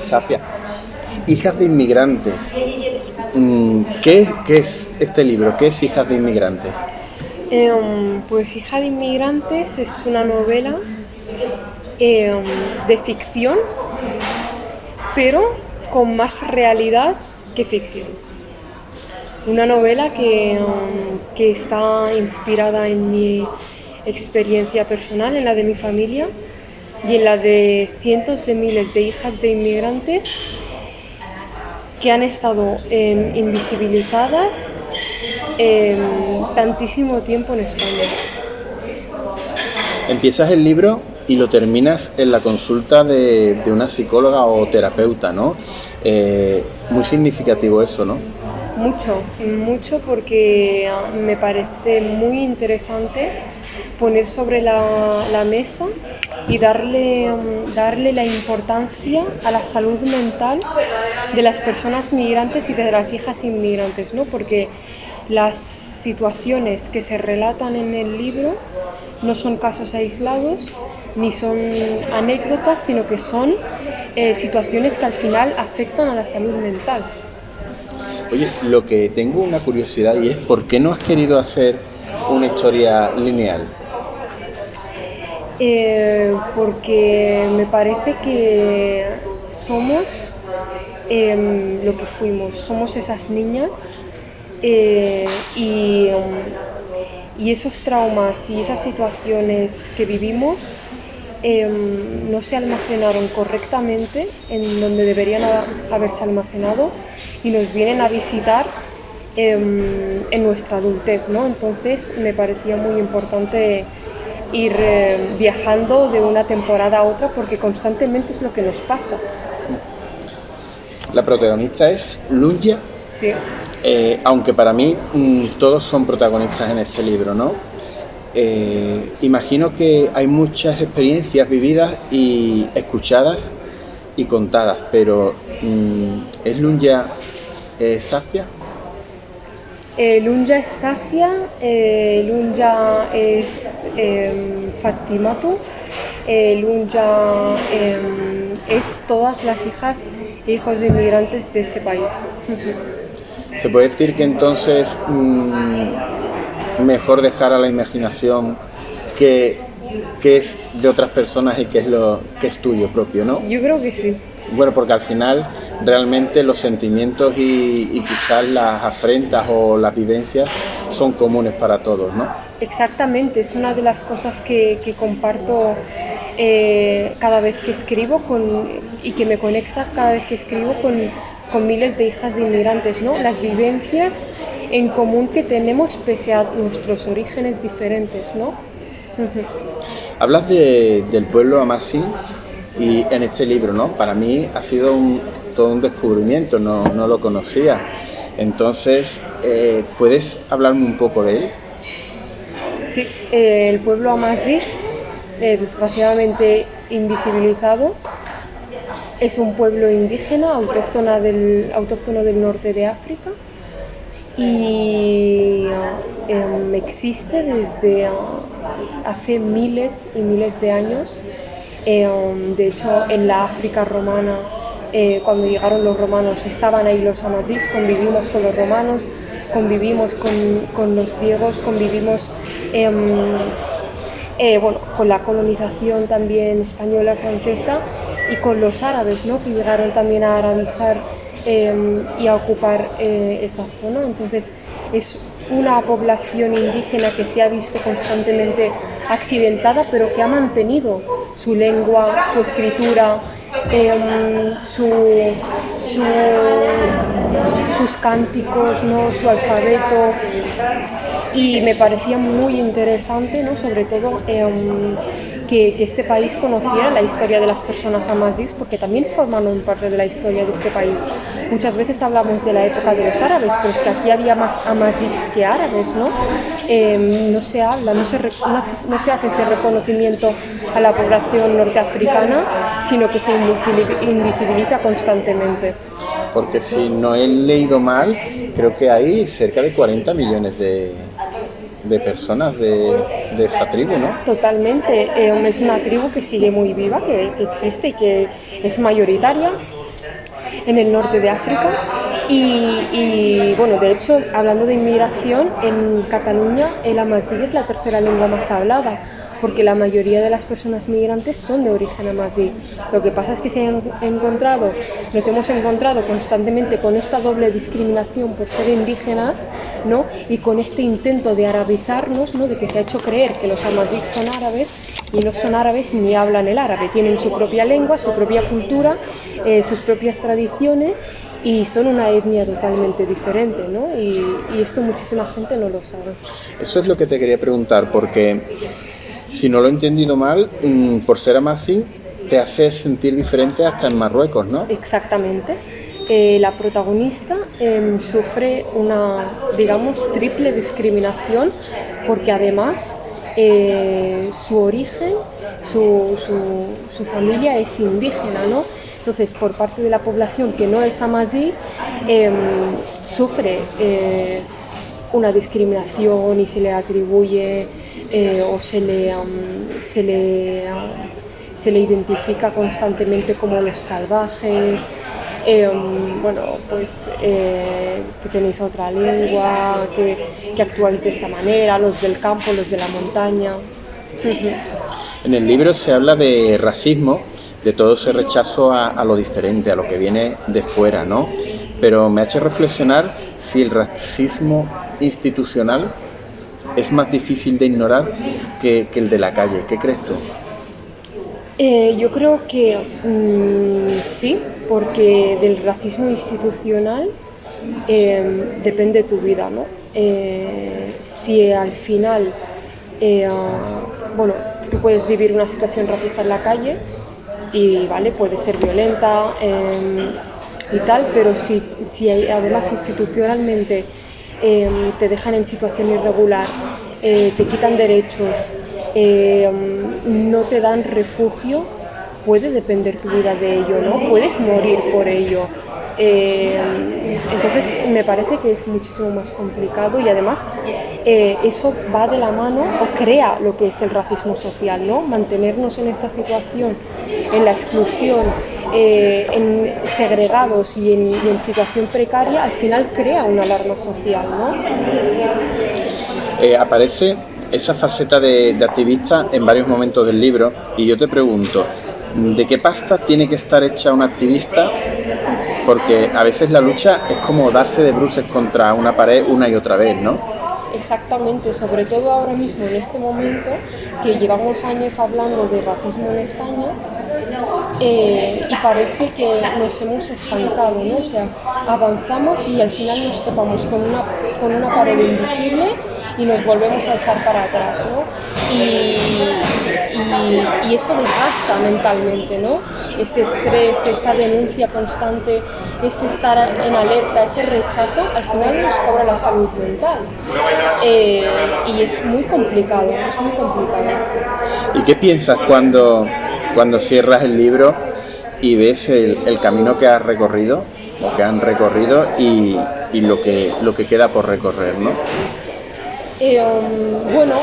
Safia, Hijas de Inmigrantes. ¿Qué es este libro? ¿Qué es Hijas de Inmigrantes? Pues Hija de Inmigrantes es una novela de ficción, pero con más realidad que ficción. Una novela que está inspirada en mi experiencia personal, en la de mi familia y en la de cientos de miles de hijas de inmigrantes que han estado invisibilizadas tantísimo tiempo en España. Empiezas el libro y lo terminas en la consulta de una psicóloga o terapeuta, ¿no? Muy significativo eso, ¿no? Mucho porque me parece muy interesante poner sobre la mesa y darle la importancia a la salud mental de las personas migrantes y de las hijas inmigrantes, ¿no? Porque las situaciones que se relatan en el libro no son casos aislados ni son anécdotas, sino que son situaciones que al final afectan a la salud mental. Oye, lo que tengo una curiosidad y es ¿por qué no has querido hacer una historia lineal? Porque me parece que somos lo que fuimos, somos esas niñas y esos traumas y esas situaciones que vivimos no se almacenaron correctamente en donde deberían haberse almacenado y nos vienen a visitar en nuestra adultez, ¿no? Entonces me parecía muy importante ir viajando de una temporada a otra porque constantemente es lo que nos pasa. La protagonista es Lunya. Sí. Aunque para mí todos son protagonistas en este libro, ¿no? Imagino que hay muchas experiencias vividas y escuchadas y contadas, pero ¿es Lunya Safia? Lunya es Safia, Lunya es Fatimatu, Lunya es todas las hijas e hijos de inmigrantes de este país. Se puede decir que entonces mejor dejar a la imaginación qué es de otras personas y qué es tuyo propio, ¿no? Yo creo que sí. Bueno, porque al final realmente los sentimientos y quizás las afrentas o las vivencias son comunes para todos, ¿no? Exactamente, es una de las cosas que comparto cada vez que escribo y que me conecta cada vez que escribo con miles de hijas de inmigrantes, ¿no? Las vivencias en común que tenemos pese a nuestros orígenes diferentes, ¿no? Hablas del pueblo Amazigh y en este libro, ¿no? Para mí ha sido todo un descubrimiento, no lo conocía. Entonces, ¿puedes hablarme un poco de él? Sí, el pueblo Amazigh, desgraciadamente invisibilizado, es un pueblo indígena autóctono del norte de África y existe desde hace miles y miles de años. De hecho, en la África romana, cuando llegaron los romanos, estaban ahí los amazighs, convivimos con los romanos, convivimos con los griegos, convivimos con la colonización también española, francesa, y con los árabes, ¿no? Que llegaron también a arabizar y a ocupar esa zona. Entonces es una población indígena que se ha visto constantemente accidentada, pero que ha mantenido su lengua, su escritura, sus cánticos, ¿no? Su alfabeto, y me parecía muy interesante, ¿no? Sobre todo que este país conociera la historia de las personas amazighs, porque también formaron parte de la historia de este país. Muchas veces hablamos de la época de los árabes, pero es que aquí había más amazighs que árabes, ¿no? No se habla, no se hace ese reconocimiento a la población norteafricana, sino que se invisibiliza constantemente. Porque si no he leído mal, creo que hay cerca de 40 millones de personas de esa tribu, ¿no? Totalmente, es una tribu que sigue muy viva, que existe y que es mayoritaria, en el norte de África. Y bueno, de hecho, hablando de inmigración, en Cataluña el amazigh es la tercera lengua más hablada, porque la mayoría de las personas migrantes son de origen amazigh. Lo que pasa es que nos hemos encontrado constantemente con esta doble discriminación por ser indígenas, ¿no? Y con este intento de arabizarnos, ¿no? De que se ha hecho creer que los amazighs son árabes y no son árabes ni hablan el árabe, tienen su propia lengua, su propia cultura, sus propias tradiciones, y son una etnia totalmente diferente, ¿no? Y esto muchísima gente no lo sabe. Eso es lo que te quería preguntar, porque si no lo he entendido mal, por ser amazigh te hace sentir diferente hasta en Marruecos, ¿no? Exactamente. La protagonista sufre una, digamos, triple discriminación, porque además su origen, su familia es indígena, ¿no? Entonces, por parte de la población que no es amazigh, sufre una discriminación y se le atribuye o se le identifica constantemente como los salvajes, bueno, pues que tenéis otra lengua, que actuáis de esta manera, los del campo, los de la montaña. En el libro se habla de racismo, de todo ese rechazo a lo diferente, a lo que viene de fuera, ¿no? Pero me ha hecho reflexionar si el racismo institucional es más difícil de ignorar que el de la calle. ¿Qué crees tú? Yo creo que sí, porque del racismo institucional depende tu vida, ¿no? Si al final, bueno, tú puedes vivir una situación racista en la calle y, ¿vale?, puede ser violenta y tal, pero si además institucionalmente te dejan en situación irregular, te quitan derechos, no te dan refugio, puede depender tu vida de ello, ¿no? Puedes morir por ello. Entonces me parece que es muchísimo más complicado, y además eso va de la mano o crea lo que es el racismo social, ¿no? Mantenernos en esta situación, en la exclusión, en segregados y en situación precaria, al final crea una alarma social, ¿no? Aparece esa faceta de activista en varios momentos del libro, y yo te pregunto, ¿de qué pasta tiene que estar hecha una activista? Porque a veces la lucha es como darse de bruces contra una pared una y otra vez, ¿no? Exactamente, sobre todo ahora mismo, en este momento, que llevamos años hablando de racismo en España, y parece que nos hemos estancado, ¿no? O sea, avanzamos y al final nos topamos con una pared invisible y nos volvemos a echar para atrás, ¿no? Y eso desgasta mentalmente, ¿no? Ese estrés, esa denuncia constante, ese estar en alerta, ese rechazo, al final nos cobra la salud mental. Y es muy complicado, es muy complicado. ¿Y qué piensas cuando cierras el libro y ves el camino que has recorrido, o que han recorrido, y lo que queda por recorrer, ¿no? Bueno,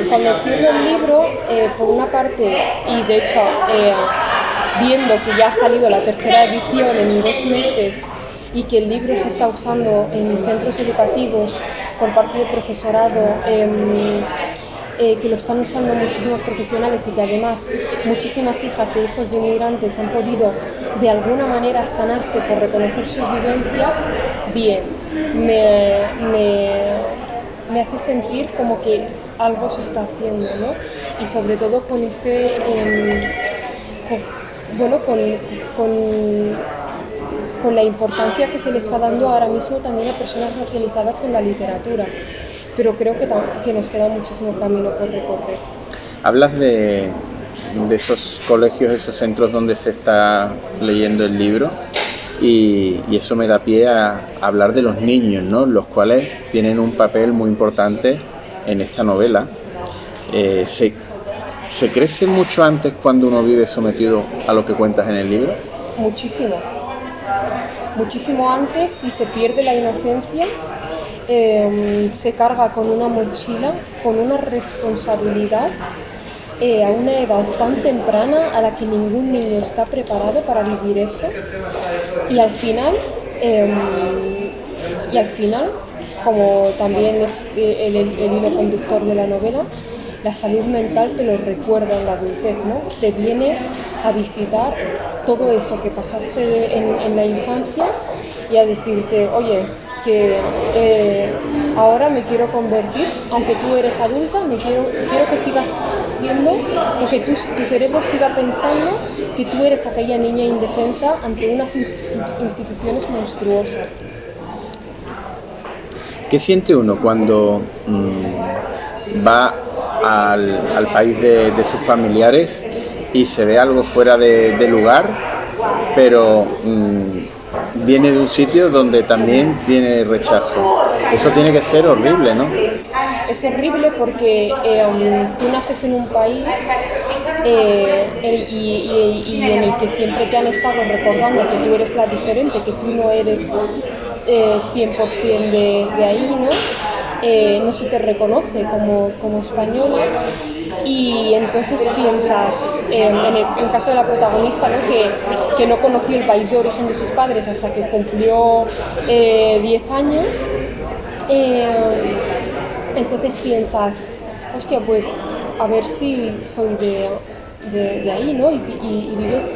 cuando cierro el libro, por una parte, y de hecho viendo que ya ha salido la tercera edición en 2 meses y que el libro se está usando en centros educativos por parte del profesorado, que lo están usando muchísimos profesionales, y que además muchísimas hijas e hijos de inmigrantes han podido de alguna manera sanarse por reconocer sus vivencias, bien, me hace sentir como que algo se está haciendo, ¿no? Y sobre todo con con la importancia que se le está dando ahora mismo también a personas racializadas en la literatura. Pero creo que nos queda muchísimo camino por recorrer. Hablas de esos colegios, esos centros donde se está leyendo el libro, y eso me da pie a hablar de los niños, ¿no? Los cuales tienen un papel muy importante en esta novela. ¿Se crece mucho antes cuando uno vive sometido a lo que cuentas en el libro? Muchísimo. Muchísimo antes, y se pierde la inocencia. Se carga con una mochila, con una responsabilidad a una edad tan temprana a la que ningún niño está preparado para vivir eso. Y al final, em, y al final, como también es el hilo conductor de la novela, la salud mental te lo recuerda en la adultez, ¿no? Te viene a visitar todo eso que pasaste en la infancia y a decirte, oye, que ahora me quiero convertir, aunque tú eres adulta, quiero que sigas siendo, o que tu cerebro siga pensando que tú eres aquella niña indefensa ante unas instituciones monstruosas. ¿Qué siente uno cuando va al país de sus familiares y se ve algo fuera de lugar, pero viene de un sitio donde también tiene rechazo? Eso tiene que ser horrible, ¿no? Es horrible porque tú naces en un país y en el que siempre te han estado recordando que tú eres la diferente, que tú no eres 100% de ahí, ¿no? No se te reconoce como española, y entonces piensas, en el caso de la protagonista, ¿no? que no conoció el país de origen de sus padres hasta que cumplió 10 años, entonces piensas, hostia, pues a ver si soy de ahí, ¿no? Y vives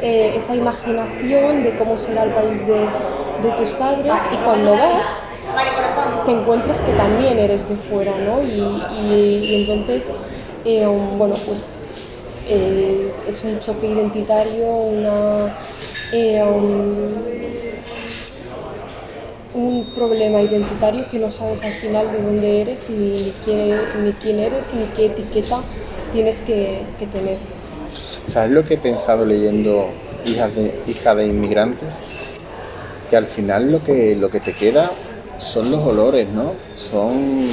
esa imaginación de cómo será el país de tus padres, y cuando vas te encuentras que también eres de fuera, ¿no? Y entonces, bueno, pues es un choque identitario, un problema identitario que no sabes al final de dónde eres, ni quién eres, ni qué etiqueta tienes que tener. ¿Sabes lo que he pensado leyendo Hija de Inmigrantes? Que al final lo que te queda son los olores, ¿no? Son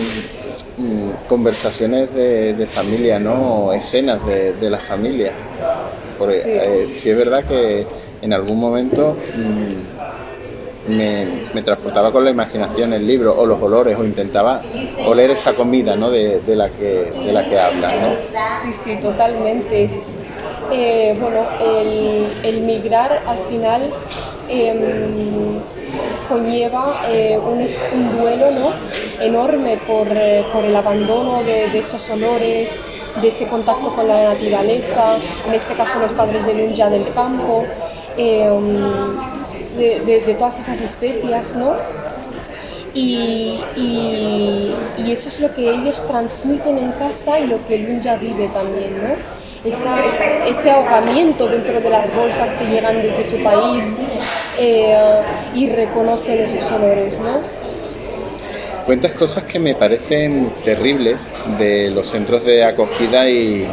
conversaciones de familia, ¿no? Escenas de la familia. Porque sí es verdad que en algún momento me transportaba con la imaginación el libro o los olores, o intentaba oler esa comida, ¿no? de la que habla, ¿no? Sí, totalmente. Bueno, el migrar al final conlleva un duelo, ¿no? Enorme por el abandono de esos olores, de ese contacto con la naturaleza, en este caso los padres de Nunja del campo, de todas esas especias, ¿no? Y eso es lo que ellos transmiten en casa y lo que Nunja vive también, ¿no? Ese ahogamiento dentro de las bolsas que llegan desde su país y reconocen esos olores, ¿no? Cuentas cosas que me parecen terribles de los centros de acogida y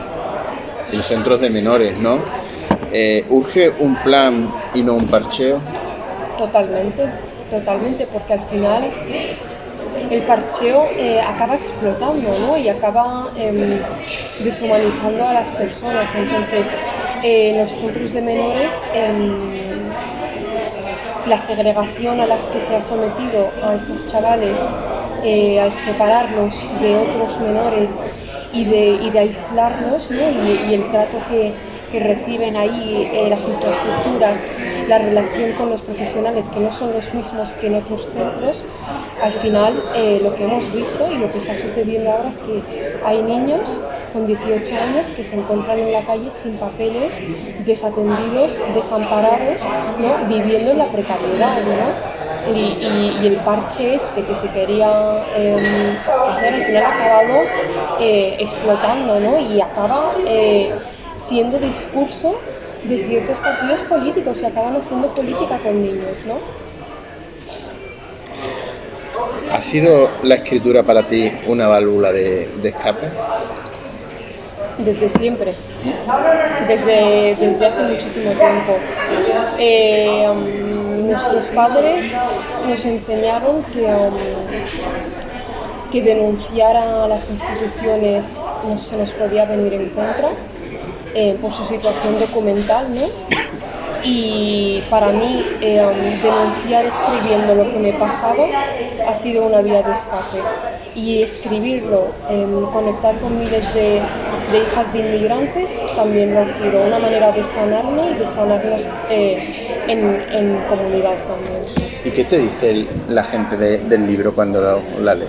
los centros de menores, ¿no? ¿Urge un plan y no un parcheo? Totalmente, porque al final el parcheo acaba explotando, ¿no? Y acaba deshumanizando a las personas. Entonces, los centros de menores, la segregación a las que se ha sometido a estos chavales, al separarlos de otros menores y de aislarlos, ¿no? Y el trato que reciben ahí, las infraestructuras, la relación con los profesionales, que no son los mismos que en otros centros. Al final, lo que hemos visto y lo que está sucediendo ahora es que hay niños con 18 años que se encuentran en la calle sin papeles, desatendidos, desamparados, ¿no? Viviendo en la precariedad, ¿no? Y el parche este que se quería hacer al final ha acabado explotando, ¿no? Y acaba siendo discurso de ciertos partidos políticos y acaban haciendo política con niños, ¿no? ¿Ha sido la escritura para ti una válvula de escape? Desde siempre, desde hace muchísimo tiempo. Nuestros padres nos enseñaron que denunciar a las instituciones no se nos podía venir en contra por su situación documental, ¿no? Y para mí denunciar escribiendo lo que me pasaba ha sido una vía de escape. y escribirlo, conectar con miles de hijas de inmigrantes, también lo ha sido una manera de sanarme y de sanarnos en comunidad también. ¿Y qué te dice la gente del libro cuando la lee?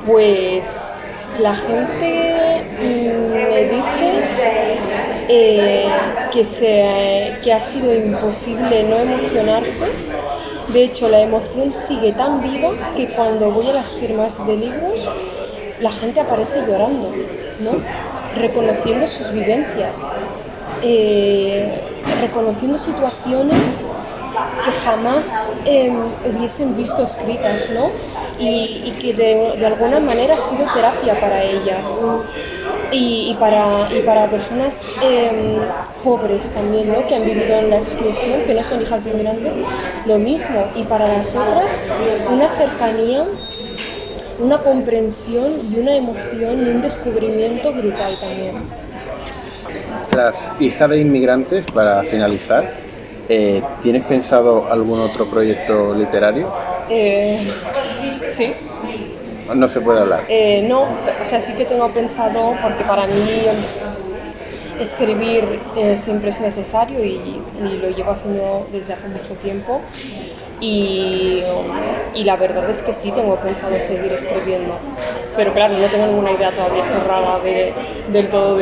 Pues la gente me dice que ha sido imposible no emocionarse. De hecho, la emoción sigue tan viva que cuando voy a las firmas de libros, la gente aparece llorando, ¿no? Reconociendo sus vivencias, reconociendo situaciones que jamás hubiesen visto escritas, ¿no? Y que de alguna manera ha sido terapia para ellas y para personas pobres también, ¿no? Que han vivido en la exclusión, que no son hijas de inmigrantes, lo mismo. Y para las otras, una cercanía, una comprensión y una emoción y un descubrimiento brutal también. Las hijas de inmigrantes, para finalizar, ¿tienes pensado algún otro proyecto literario? Sí. No se puede hablar. No, o sea, sí que tengo pensado, porque para mí escribir siempre es necesario y lo llevo haciendo desde hace mucho tiempo y la verdad es que sí tengo pensado seguir escribiendo, pero claro, no tengo ninguna idea todavía cerrada del todo,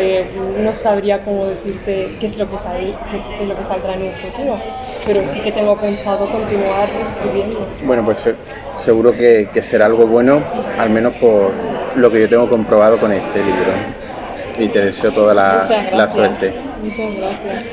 no sabría cómo decirte qué es lo que saldrá en un futuro, pero sí que tengo pensado continuar escribiendo. Bueno, pues seguro que será algo bueno, al menos por lo que yo tengo comprobado con este libro. Y te deseo toda la suerte. Muchas gracias.